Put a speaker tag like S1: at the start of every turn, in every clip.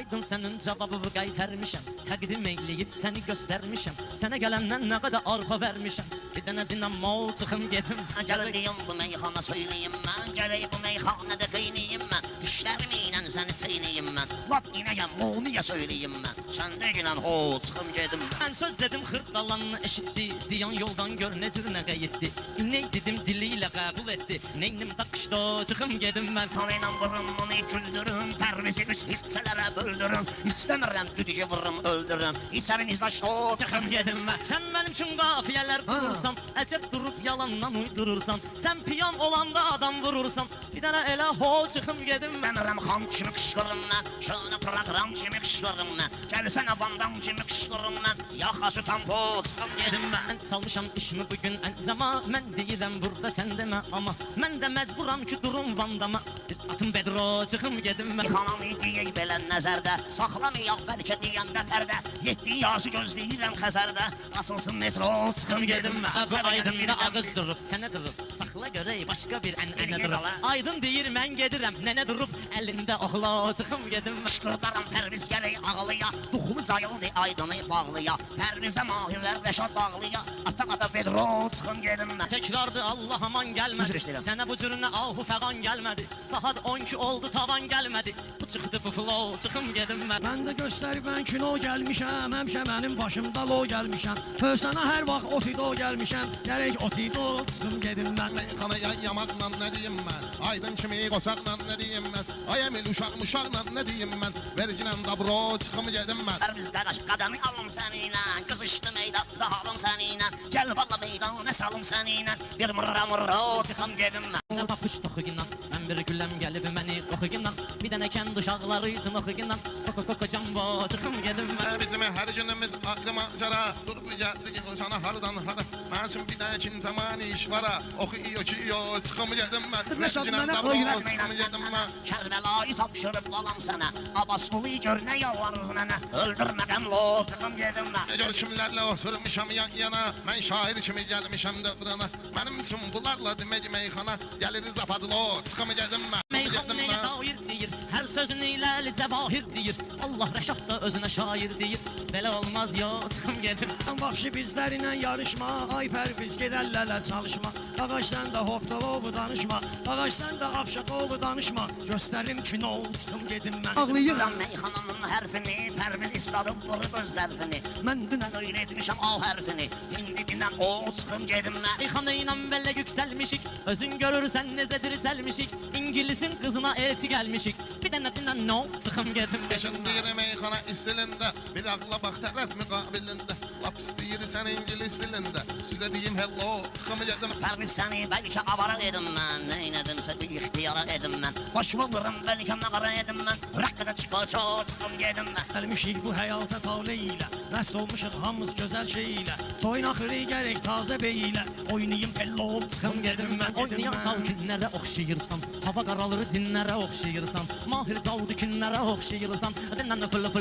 S1: Aydın sənin cavabı qaytarmışam, təqdim eyləyib səni göstərmişəm. Sənə gələndən nə qədər arxa vermişəm. Bir dənə dinamo çıxım gedim.
S2: Gələyim bu meyxana söyləyim mən, gələyim bu meyxanada qeynəyim mən. Dişlərimlə səni çeynəyim mən, lap inəyəm, mumiyə söyləyim mən. Sən də gələn ho, çıxım gedim mən.
S1: Mən söz dedim, xırdalanını eşitdi. Ziyan yoldan gör nə cür nə qayıtdı. İnək dedim, dili ilə qəbul etdi. Neynim takışdı, çıxım gedim mən.
S2: Kanıyla vurum, onu güldürüm, pərvizi üç hissələrə böldürüm. İstəmirəm, düdücə vurum, öldürüm. İçərin izlaşdı, çıxım gedim mən.
S1: Sən mənim üçün qafiyələr qurursan, əcəb durub yalandan uydurursan. Sən piyan olanda adam vurursan, bir dənə elə ho, çıxım gedim mən.
S2: Mənirəm xan kimi qışqırım mən, şöyle program kimi qışqırım mən. Gəlsənə bandam kimi qışqırım mən, yaxası tampo, çıxım gedim mən.
S1: Mən salmışam işimi bugün əncama, mən deyirəm burada sən demə amma. Mən də məcburam ki durum vandama, bir atım bedro, çıxım gedim mən.
S2: Xanamı deyək belə nəzərdə, saxlamayaq bəlkə deyəndə pərdə. 7 yaşı gözləyirəm xəzərdə, asılsın metro, çıxım gedim mən.
S1: Bu aydında ağız durub, sənə durub, saxla görək başqa bir ənənə durub. Aydın deyir mən gedirəm, nənə durub, əlində oxla, çıxım gedim mən.
S2: Qışqırdaram pərviz gələk ağlıya, duxulu cayıldı aydını bağlıya. Pərvizə mahirlər rəşad bağlıya, ata pedro, çıxım gedim mən.
S1: Təkrardır Allah aman gəlmədi, sənə bu cürünə ahu fəqan gəlmədi. Saat 12 oldu tavan gəlmədi, bu çıxdı bu flow, çıxım gedim mən.
S3: Mən də göstərib mən kino gəlmişəm, həmişə mənim başımda lo gəlmişəm. Pörsənə hər vaxt otido gəlmişəm, gərək otido çıxım gedim mən.
S4: Meyxanaya yamaqla nə deyim mən, aydın kimi qoçaqla nə deyim mən. Ay əmil uşaqla nə deyim mən, verginən dabro çıxım gedim mən.
S2: Pərvizdə qaş qadamı alım səninlə, qızışdı meydanda halım səninlə. Gəl balla meydana salım səninlə, bir mırra çıxım gedim mən.
S1: Nə tapış toxuginan, mən bir gülləm gəlib məni qoxuginan. Bir dənə kənd uşaqları üçün oxuginan, koko cambo çıxım gedim mən.
S4: Bizim hər günümüz ayrı macəra, durub gəldik sana hardan hara. Mən üçün bir dənə kintaman iş vara, oxuyor ki yo çıxım gedim mən. Verginən dabro çıxım gedim mən.
S2: Kərbəlayı tapşırıb qalam sənə, Abbasqulu gör nə yalvarır mənə. Öldürmədən lo çıxım gedim mən.
S4: Gör kimlərlə oturmuşam yan yana, mən şair kimi gəlmişəm dövrana. Mənim üçün bunlarla demək meyxana, gəliriz apadılo çıxım gedim mən.
S1: Meyxanaya dair deyir, hər sözün ilə cəvahir deyir. Allah Rəşad da özünə şair deyir, belə olmaz yo çıxım gedim.
S3: Vahşi bizlərlə yarışma, ay pərviz gedərlərlə çalışma. Ağac sən də hoptalovu danışma, ağac sən də apşakovu danışma. Göstərim kino, çıxım gedim mən.
S2: Ağlayıram meyxananın hərfini, pərviz istadıb vurub öz zərfini. Mən dünən öyle etmişəm A hərfini, indi dinən o çıxım gedim mən.
S1: Meyxana ilə belə yüksəlmişik, özün görürsən necə dirçəlmişik. İngilisin qızına elçi gəlmişik, bir dənə dinən no, çıxım gedim.
S4: Eşindir meyxana istilində, bir ağla bax tərəf müqabilində. Lap istəyirsən ingilis dilində, sizə deyim hello, çıxım gedim.
S2: Pərviz səni bəlkə avara edim mən, neynədimsə bir ixtiyara edim mən. Baş bulurum bəlkə nağara edim mən, rəqqədə çıxaça çıxım gedim mən.
S3: Gəlmişik bu həyata tavlə ilə, məst olmuşuq hamımız gözəl şey ilə. Toyun axırı gərək tazə bey ilə, oynayım pello, çıxım gedim mən.
S1: Oynayan salkinlərə oxşayırsan, hava qaralır cinlərə oxşayırsan. Mahir caldikinlərə oxşayırsan, dinən fılı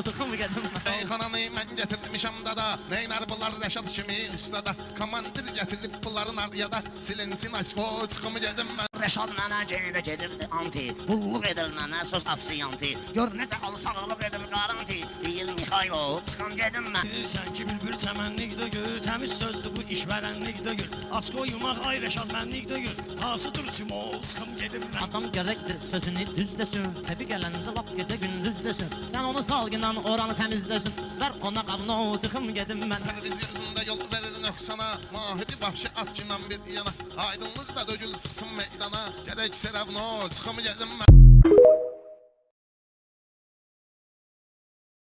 S1: çıxım gedim mən.
S4: Meyxananı mən gətirmişəm dada, neynər bunlar Rəşad kimi ustada. Komandir gətirib bunların arıyada, silinsin aşko çıxım gedim mən.
S2: Rəşad mənə gedirdi anti, bulluq edir mənə söz afsiyanti. Gör necə alçaqlıq edir qaranti, deyil Mixaylo, çıxım gedim mən.
S3: Sən ki bülbül çəmənlik dögür, təmiz sözdür bu işvərənlik dögür. Asko yumaq ay Rəşad mənlik dögür, hasıdır çimo, çıxım gedim mən.
S1: Adam gərəkdir sözünü düz desin, təbi gələndə lap gecə gündüz desin. Sən onu salgınan oranı təmizləsin, ver ona qavno, çıxım gedim mən.
S4: Pərviz yüzündə yol verir nöqsana, mahiri vahşi at gündən bir yana. Aydınlıq da dögül çıxsın meydana, gərək serəvno, çıxım gedim mən.